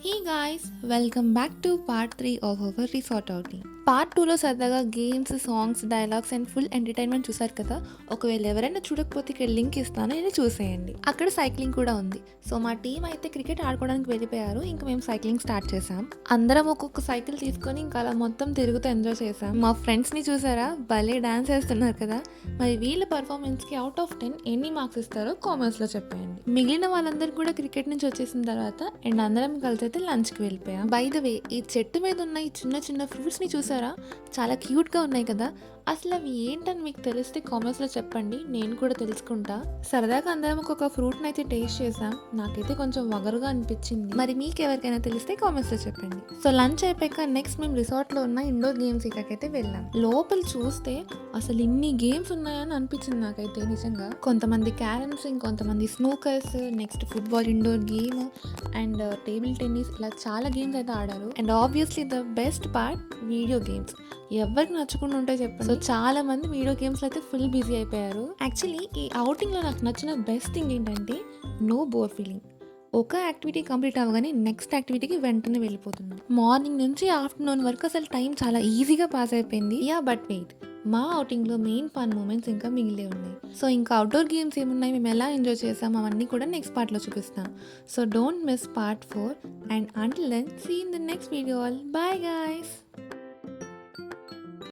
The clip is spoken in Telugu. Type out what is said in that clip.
Hey guys, welcome back to part 3 of our resort outing. Part 2లో సరదాగా games, songs, dialogues and full entertainment చూసారు కదా. ఒకవేళ ఎవరైనా చూడకపోతే ఇక్కడ లింక్ ఇస్తాను, నేను చూసేయండి. అక్కడ సైక్లింగ్ కూడా ఉంది. సో మా టీం అయితే క్రికెట్ ఆడుకోవడానికి వెళ్ళిపోయారు. ఇంకా మేము సైక్లింగ్ స్టార్ట్ చేసాం. అందరం ఒక్కొక్క సైకిల్ తీసుకొని ఇంకా అలా మొత్తం తిరుగుతూ ఎంజాయ్ చేసాం. మా ఫ్రెండ్స్ని చూసారా, భలే డాన్స్ వేస్తున్నారు కదా. మరి వీళ్ళ పర్ఫార్మెన్స్కి అవుట్ ఆఫ్ 10 ఎన్ని మార్క్స్ ఇస్తారో కామెంట్స్లో చెప్పండి. మిగిలిన వాళ్ళందరూ కూడా క్రికెట్ నుంచి వచ్చేసిన తర్వాత అండ్ అందరం కలిసి అయితే లంచ్కి వెళ్ళిపోయాం. బై ద వే, ఈ చెట్టు మీద ఉన్న ఈ చిన్న చిన్న ఫ్రూట్స్ని చూసారా, చాలా క్యూట్గా ఉన్నాయి కదా. అసలు అవి ఏంటని మీకు తెలిస్తే కామెంట్స్లో చెప్పండి, నేను కూడా తెలుసుకుంటా. సరదాగా అందరం ఒక్కొక్క ఫ్రూట్ని అయితే టేస్ట్ చేసాం. నాకైతే కొంచెం వగరుగా అనిపించింది. మరి మీకు ఎవరికైనా తెలిస్తే కామెంట్స్లో చెప్పండి. సో లంచ్ అయిపోయాక నెక్స్ట్ మేము రిసార్ట్లో ఉన్న ఇండోర్ గేమ్స్ ఇక్కడికైతే వెళ్ళాం. లోపల చూస్తే అసలు ఇన్ని గేమ్స్ ఉన్నాయని అనిపించింది నాకైతే నిజంగా. కొంతమంది క్యారమ్స్, ఇంకొంతమంది snookers, next football indoor game and table tennis, ఇలా చాలా గేమ్స్ అయితే ఆడారు. And obviously the best part, video games. ఎవరికి నచ్చకుండా ఉంటే చెప్పండి. సో చాలా మంది వీడియో గేమ్స్లో అయితే ఫుల్ బిజీ అయిపోయారు. యాక్చువల్లీ ఈ అవుటింగ్లో నాకు నచ్చిన బెస్ట్ థింగ్ ఏంటంటే నో బోర్ ఫీలింగ్. ఒక యాక్టివిటీ కంప్లీట్ అవ్వగానే నెక్స్ట్ యాక్టివిటీకి వెంటనే వెళ్ళిపోతున్నాం. మార్నింగ్ నుంచి ఆఫ్టర్నూన్ వరకు అసలు టైం చాలా ఈజీగా పాస్ అయిపోయింది. బట్ వెయిట్, మా అవుటింగ్లో మెయిన్ ఫన్ మూమెంట్స్ ఇంకా మిగిలే ఉన్నాయి. సో ఇంకా అవుట్డోర్ గేమ్స్ ఏమున్నాయి, మేము ఎలా ఎంజాయ్ చేసాం, అవన్నీ కూడా నెక్స్ట్ పార్ట్లో చూపిస్తాం. So don't miss part 4 and until then see in the next video. All bye guys.